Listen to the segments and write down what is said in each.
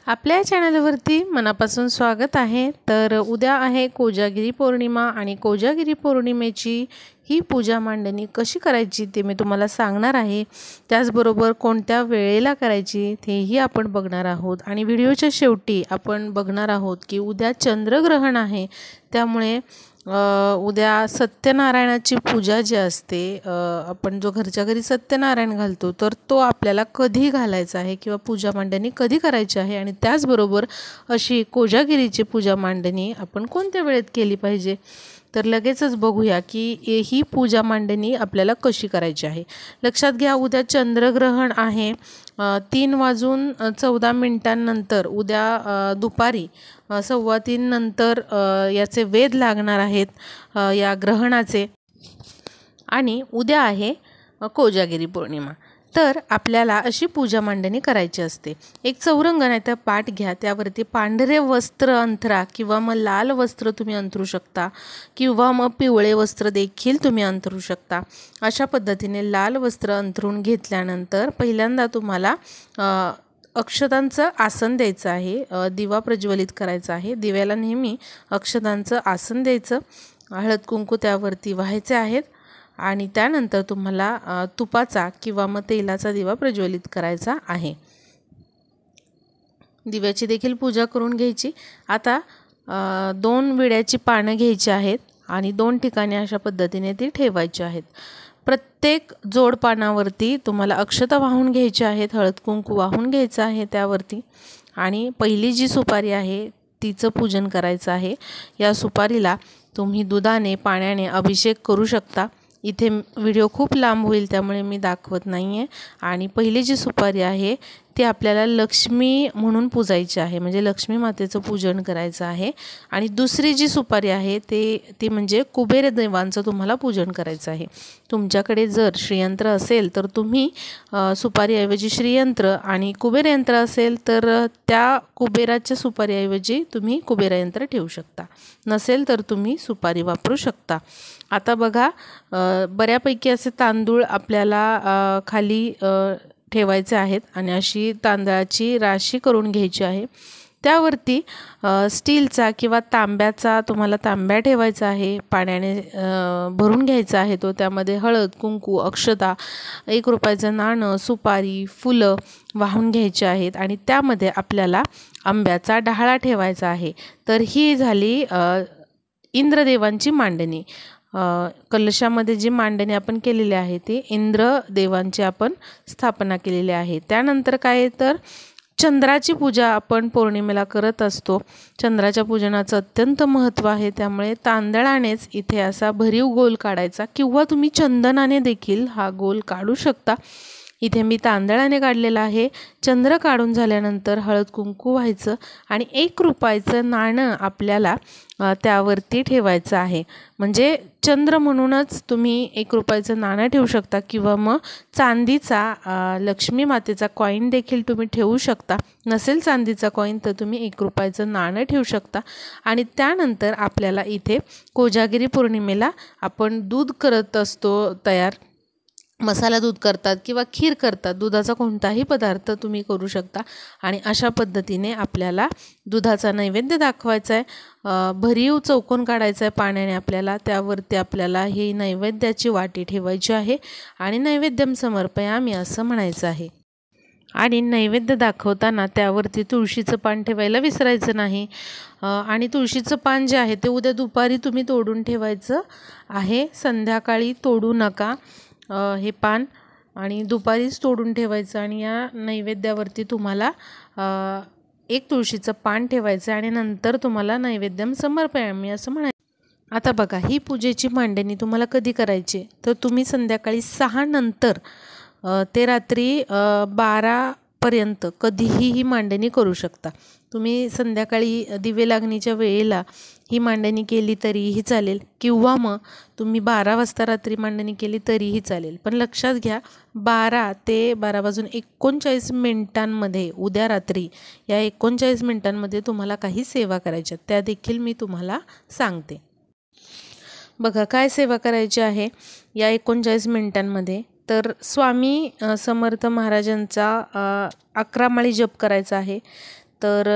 आपल्या चॅनलवरती मनापासून स्वागत आहे। तर उद्या आहे कोजागिरी पौर्णिमा आणि कोजागिरी पौर्णिमेची ही पूजा मांडणी कशी करायची ते मी तुम्हाला सांगणार आहे। त्याचबरोबर कोणत्या वेळेला करायची तेही आपण बघणार आहोत आणि व्हिडिओच्या शेवटी आपण बघणार आहोत की उद्या चंद्रग्रहण आहे, त्यामुळे उद्या सत्यनारायणाची पूजा जी असते, आपण जो घरच्या घरी सत्यनारायण घालतो तर तो आपल्याला कधी घालायचा आहे किंवा पूजा मांडणी कधी करायची आहे आणि त्याचबरोबर अशी कोजागिरीची पूजा मांडणी आपण कोणत्या वेळेत केली पाहिजे। तर लगेचच बघूया की ही पूजा मांडणी आपल्याला कशी करायची आहे। लक्षात घ्या, उद्या चंद्रग्रहण आहे 3:14 उद्या दुपारी 3:15 नंतर याचे वेध लागणार आहेत या ग्रहणाचे। आणि उद्या आहे कोजागिरी पौर्णिमा। तर आपल्याला अशी पूजा मांडणी करायची असते। एक चौरंग नाही तर पाट घ्या, त्यावरती पांढरे वस्त्र अंथरा किंवा मग लाल वस्त्र तुम्ही अंथरू शकता किंवा मग पिवळे वस्त्र देखील तुम्ही अंथरू शकता। अशा पद्धतीने लाल वस्त्र अंथरून घेतल्यानंतर पहिल्यांदा तुम्हाला अक्षतांचं आसन द्यायचं आहे, दिवा प्रज्वलित करायचा आहे। दिव्याला नेहमी अक्षतांचं आसन द्यायचं, हळद कुंकू त्यावरती व्हायचे आहेत आणि त्यानंतर तुम्हाला तुपाचा किंवा मग तेलाचा दिवा प्रज्वलित करायचा आहे। दिव्याची देखील पूजा करून घ्यायची। आता 2 विड्याची पानं घ्यायची आहेत आणि 2 ठिकाणी अशा पद्धतीने ती ठेवायची आहेत। प्रत्येक जोड पानावरती तुम्हाला अक्षता वाहून घ्यायची आहेत, हळद कुंकू वाहून घ्यायचं आहे त्यावरती आणि पहिली जी सुपारी आहे तिचं पूजन करायचं आहे। या सुपारीला तुम्ही दुधाने पाण्याने अभिषेक करू शकता। इथे व्हिडिओ खूप लांब होईल त्यामुळे मी दाखवत नाही आहे। आणि पहिली जी सुपारी आहे ती आपल्याला लक्ष्मी म्हणून पूजायची आहे, म्हणजे लक्ष्मी मातेचं पूजन करायचं आहे। आणि दुसरी जी सुपारी आहे ती म्हणजे कुबेर देवांचं तुम्हाला पूजन करायचं आहे। तुमच्याकडे जर श्रीयंत्र असेल तर तुम्ही सुपारीऐवजी श्रीयंत्र आणि कुबेर यंत्र असेल तर त्या कुबेराच्या सुपारीऐवजी तुम्ही कुबेर यंत्र ठेवू शकता, नसेल तर तुम्ही सुपारी वापरू शकता। आता बघा, बऱ्यापैकी असे तांदूळ आपल्याला खाली ठेवायचे आहेत आणि अशी तांदळाची राशी करून घ्यायची आहे। त्यावरती स्टीलचा किंवा तांब्याचा तुम्हाला तांब्या ठेवायचा आहे, पाण्याने भरून घ्यायचा आहे तो। त्यामध्ये हळद कुंकू अक्षता 1 रुपयाचं नाणं सुपारी फुलं वाहून घ्यायचे आहेत आणि त्यामध्ये आपल्याला आंब्याचा डहाळा ठेवायचा आहे। तर ही झाली इंद्रदेवांची मांडणी। कलशामध्ये जी मांडणी आपण केलेली आहे ती इंद्रदेवांची आपण स्थापना केलेली आहे। त्यानंतर काय तर चंद्राची पूजा आपण पौर्णिमेला करत असतो। चंद्राच्या पूजनाचं अत्यंत महत्त्व आहे, त्यामुळे तांदळानेच इथे असा भरीव गोल काढायचा किंवा तुम्ही चंदनाने देखील हा गोल काढू शकता। इथे मी तांदळाने काढलेला आहे। चंद्र काढून झाल्यानंतर हळद कुंकू व्हायचं आणि 1 रुपयाचं नाणं आपल्याला त्यावरती ठेवायचं आहे। म्हणजे चंद्र म्हणूनच तुम्ही 1 रुपयाचं नाणं ठेवू शकता किंवा मग चांदीचा लक्ष्मी मातेचा कॉईन देखील तुम्ही ठेवू शकता। नसेल चांदीचा कॉईन तर तुम्ही 1 रुपयाचं नाणं ठेवू शकता। आणि त्यानंतर आपल्याला इथे कोजागिरी पौर्णिमेला आपण दूध करत असतो तयार, मसाला दूध करतात किंवा खीर करतात, दुधाचा कोणताही पदार्थ तुम्ही करू शकता। आणि अशा पद्धतीने आपल्याला दुधाचा नैवेद्य दाखवायचा आहे। भरीव चौकोन काढायचा आहे पाण्याने आपल्याला, त्यावरती आपल्याला ही नैवेद्याची वाटी ठेवायची आहे आणि नैवेद्यम समर्पयामी असं म्हणायचं आहे। आणि नैवेद्य दाखवताना त्यावरती तुळशीचं पान ठेवायला विसरायचं नाही। आणि तुळशीचं पान जे आहे ते उद्या दुपारी तुम्ही तोडून ठेवायचं आहे, संध्याकाळी तोडू नका हे पान, आणि दुपारीच तोडून ठेवायचं। आणि या नैवेद्यावरती तुम्हाला 1 तुळशीचं पान ठेवायचं आणि नंतर तुम्हाला नैवेद्यम समर्पयामी असं म्हणायचं। आता बघा, ही पूजेची मांडणी तुम्हाला कधी करायची तर तुम्ही संध्याकाळी 6 नंतर ते रात्री 12पर्यंत कधीही ही मांडणी करू शकता। तुम्ही संध्याकाळी दिवे लागणीच्या वेळेला ही मांडणी केली तरीही चालेल किंवा मग तुम्ही 12 वाजता रात्री मांडणी केली तरीही चालेल। पण लक्षात घ्या, 12 ते 12:39 उद्या रात्री या 39 मिनिटांमध्ये तुम्हाला काही सेवा करायच्या, त्या देखील मी तुम्हाला सांगते। बघा काय सेवा करायची आहे या 39 मिनिटांमध्ये। तर स्वामी समर्थ महाराजांचा 11 माळी जप करायचा आहे. तर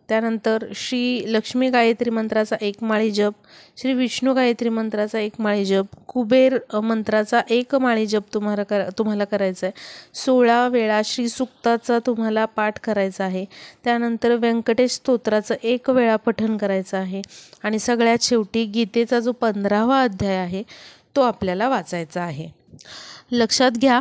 त्यानंतर श्री लक्ष्मी गायत्री मंत्राचा 1 माळी जप, श्री विष्णू गायत्री मंत्राचा 1 माळी जप, कुबेर मंत्राचा 1 माळी जप तुम्हाला करायचा आहे. 16 वेळा श्री सुक्ताचा तुम्हाला पाठ करायचा आहे. त्यानंतर व्यंकटेश स्तोत्राचं 1 वेळा पठण करायचं आहे. आणि सगळ्यात शेवटी गीतेचा जो 15वा अध्याय आहे तो आपल्याला वाचायचा आहे. लक्षात घ्या,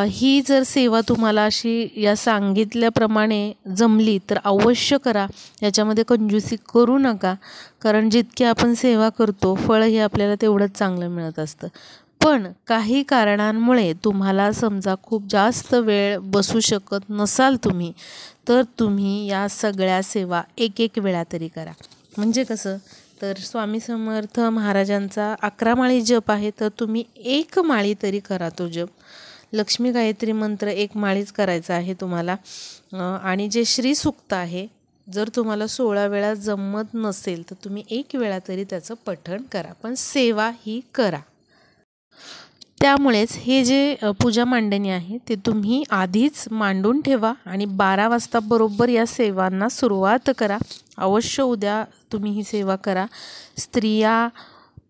ही जर सेवा तुम्हाला अशी या सांगितल्याप्रमाणे जमली तर अवश्य करा. याच्यामध्ये कंजूसी करू नका, कारण जितकी आपण सेवा करतो फळ हे आपल्याला तेवढंच चांगलं मिळत असतं. पण काही कारणांमुळे तुम्हाला समजा खूप जास्त वेळ बसू शकत नसाल तुम्ही, तर तुम्ही या सगळ्या सेवा 1 वेळा तरी करा. म्हणजे कसं, तर स्वामी समर्थ महाराजांचा 11 माळी जप आहे, तर तुम्ही 1 माळी तरी करा तो जप. लक्ष्मी गायत्री मंत्र 1 माळीच करायचा आहे तुम्हाला. आणि जे श्री सुक्त आहे, जर तुम्हाला 16 वेळा जमत नसेल तर तुम्ही 1 वेळा तरी त्याचं पठण करा, पण सेवा ही करा. त्यामुळेच हे जे पूजा मांडणी आहे ते तुम्ही आधीच मांडून ठेवा आणि 12 वाजता बरोबर या सेवांना सुरुवात करा. अवश्य उद्या तुम्ही ही सेवा करा. स्त्रिया,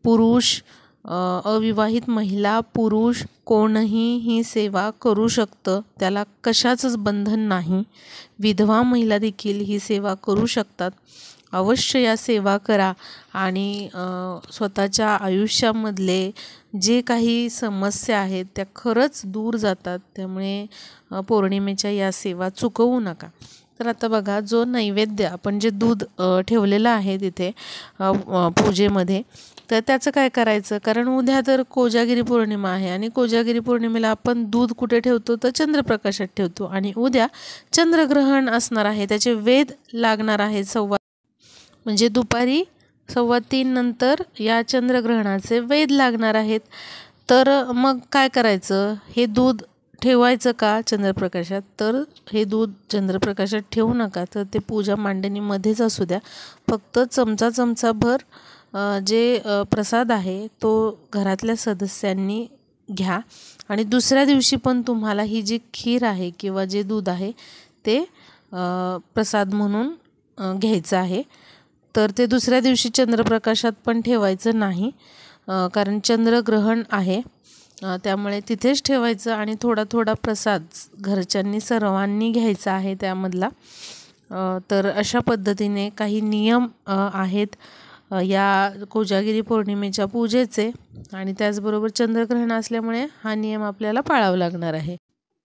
पुरुष, अविवाहित महिला, पुरुष कोणही ही सेवा करू शकतं, त्याला कशाचंच बंधन नाही. विधवा महिला देखील ही सेवा करू शकतात. अवश्य या सेवा करा आणि स्वतःच्या आयुष्यामधले जे काही समस्या आहेत त्या खरंच दूर जातात. त्यामुळे पौर्णिमेच्या या सेवा चुकवू नका. तर आता बघा, जो नैवेद्य आपण जे दूध ठेवलेलं आहे तिथे पूजेमध्ये, तर त्याचं काय करायचं, कारण उद्या तर कोजागिरी पौर्णिमा आहे आणि कोजागिरी पौर्णिमेला आपण दूध कुठे ठेवतो तर चंद्रप्रकाशात ठेवतो. आणि उद्या चंद्रग्रहण असणार आहे, त्याचे वेध लागणार आहेत म्हणजे दुपारी 3:15 नंतर या चंद्रग्रहणाचे वेध लागणार आहेत. तर मग काय करायचं, हे दूध ठेवायचं का चंद्रप्रकाशात, तर हे दूध चंद्रप्रकाशात ठेवू नका, तर ते पूजा मांडणीमध्येच असू द्या. फक्त चमचाभर जे प्रसाद आहे तो घरातल्या सदस्यांनी घ्या. आणि दुसऱ्या दिवशी पण तुम्हाला ही जी खीर आहे किंवा जे दूध आहे ते प्रसाद म्हणून घ्यायचं आहे. तर ते दुसऱ्या दिवशी चंद्रप्रकाशात पण ठेवायचं नाही, कारण चंद्रग्रहण आहे. त्यामुळे तिथेच ठेवायचं आणि थोडा प्रसाद घरच्यांनी सर्वांनी घ्यायचा आहे त्यामधला. तर अशा पद्धतीने काही नियम आहेत या कोजागिरी पौर्णिमेच्या पूजेचे. आणि त्याचबरोबर चंद्रग्रहण असल्यामुळे हा नियम आपल्याला पाळावा लागणार आहे.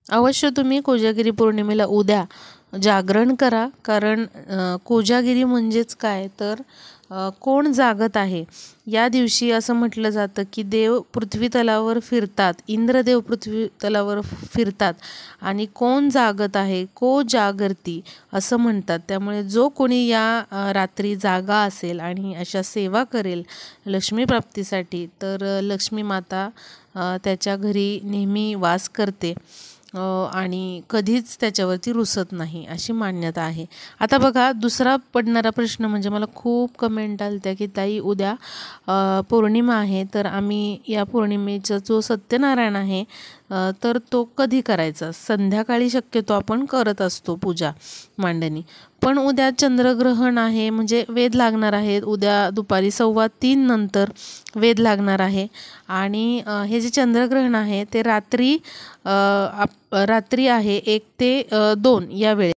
अवश्य तुम्ही कोजागिरी पौर्णिमेला उद्या जागरण करा, कारण कोजागिरी म्हणजेच काय, तर कोण जागत आहे. या दिवशी असं म्हटलं जातं की देव पृथ्वी तलावर फिरतात, इंद्रदेव पृथ्वी तलावर फिरतात आणि कोण जागत आहे, को जागरती असं म्हणतात. त्यामुळे जो कोणी या रात्री जागा असेल आणि अशा सेवा करेल लक्ष्मी प्राप्तीसाठी, तर लक्ष्मी माता त्याच्या घरी नेहमी वास करते आणि कधीच त्याच्यावरती रुसत नाही, अशी मान्यता आहे. आता बघा, दुसरा पडणारा प्रश्न म्हणजे मला खूप कमेंट आल्या की ताई उद्या पौर्णिमा आहे, तर आम्ही या पौर्णिमेचा जो सत्यनारायण आहे तर तो कधी करायचा. संध्याकाळी शक्यतो आपण करत असतो पूजा मांडणी, पण उद्या चंद्रग्रहण आहे म्हणजे वेध लागणार आहेत. उद्या दुपारी 3:15 नंतर वेध लागणार आहे. आणि हे जे चंद्रग्रहण आहे ते रात्री आहे 1 ते 2 या वेळेत.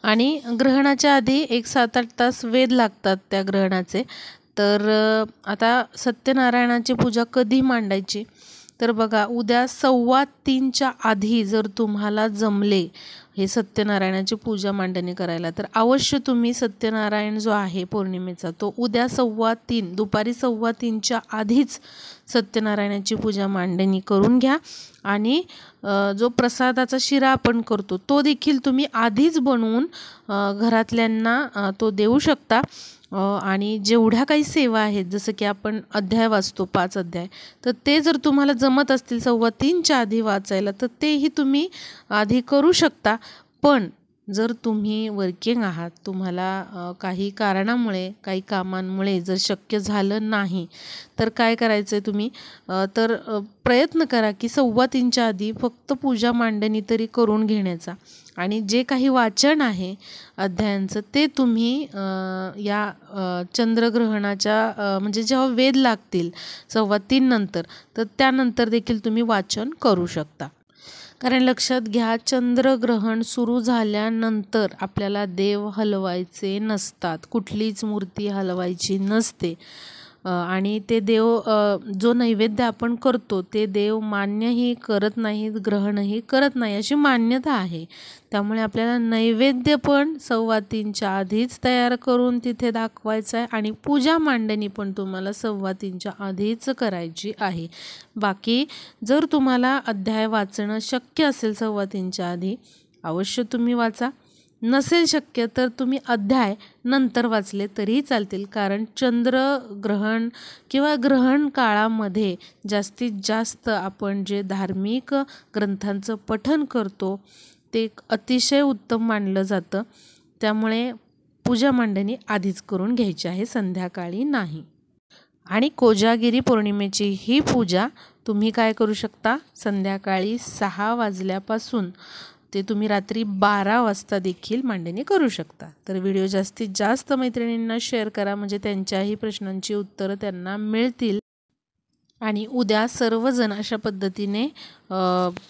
आणि ग्रहणाच्या आधी 7-8 तास वेध लागतात त्या ग्रहणाचे. तर आता सत्यनारायणाची पूजा कधी मांडायची, तर बघा, उद्या 3:15च्या आधी जर तुम्हाला जमले हे सत्यनारायणाची पूजा मांडणी करायला, तर अवश्य तुम्ही सत्यनारायण जो आहे पौर्णिमेचा तो उद्या 3:15 दुपारी 3:15च्या आधीच सत्यनारायणाची पूजा मांडणी करून घ्या. आणि जो प्रसादाचा शिरा आपण करतो तो देखील तुम्ही आधीच बनवून घरातल्यांना तो देऊ शकता. आणि जेवढ्या काही सेवा आहेत, जसं की आपण अध्याय वाचतो 5 अध्याय, तर ते जर तुम्हाला जमत असतील 3:15च्या आधी वाचायला, तर तेही तुम्ही आधी करू शकता. पण जर तुम्ही वर्किंग आहात, तुम्हाला काही कारणामुळे, काही कामांमुळे जर शक्य झालं नाही, तर काय करायचं आहे तुम्ही, प्रयत्न करा की 2:15च्या आधी फक्त पूजा मांडणी तरी करून घेण्याचा. आणि जे काही वाचन आहे अध्यायांचं ते तुम्ही या चंद्रग्रहणाच्या म्हणजे जेव्हा वेद लागतील 3:15 नंतर, तर त्यानंतर देखील तुम्ही वाचन करू शकता. कारण लक्षात घ्या, चंद्रग्रहण सुरू झाल्यानंतर आपल्याला देव हलवायचे नसतात, कुठलीच मूर्ती हलवायची नसते. आणि ते देव जो नैवेद्य आपण करतो ते देव मान्यही करत नाहीत, ग्रहणही करत नाही अशी मान्यता आहे. त्यामुळे आपल्याला नैवेद्य पण 3:15च्या आधीच तयार करून तिथे दाखवायचं आहे आणि पूजा मांडणी पण तुम्हाला 3:15च्या आधीच करायची आहे. बाकी जर तुम्हाला अध्याय वाचणं शक्य असेल 3:15च्या आधी, अवश्य तुम्ही वाचा. नसेल शक्य तर तुम्ही अध्याय नंतर वाचले तरीही चालतील. कारण चंद्रग्रहण किंवा ग्रहण काळामध्ये जास्तीत जास्त आपण जे धार्मिक ग्रंथांचं पठण करतो ते अतिशय उत्तम मानलं जातं. त्यामुळे पूजा मांडणी आधीच करून घ्यायची आहे, संध्याकाळी नाही. आणि कोजागिरी पौर्णिमेची ही पूजा तुम्ही काय करू शकता, संध्याकाळी 6 वाजल्यापासून ते तुम्ही रात्री 12 वाजता देखील मांडणी करू शकता. तर व्हिडिओ जास्तीत जास्त मैत्रिणींना शेअर करा, म्हणजे त्यांच्याही प्रश्नांची उत्तरं त्यांना मिळतील आणि उद्या सर्वजण अशा पद्धतीने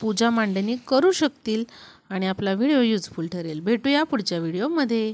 पूजा मांडणी करू शकतील आणि आपला व्हिडिओ युजफुल ठरेल. भेटूया पुढच्या व्हिडिओमध्ये.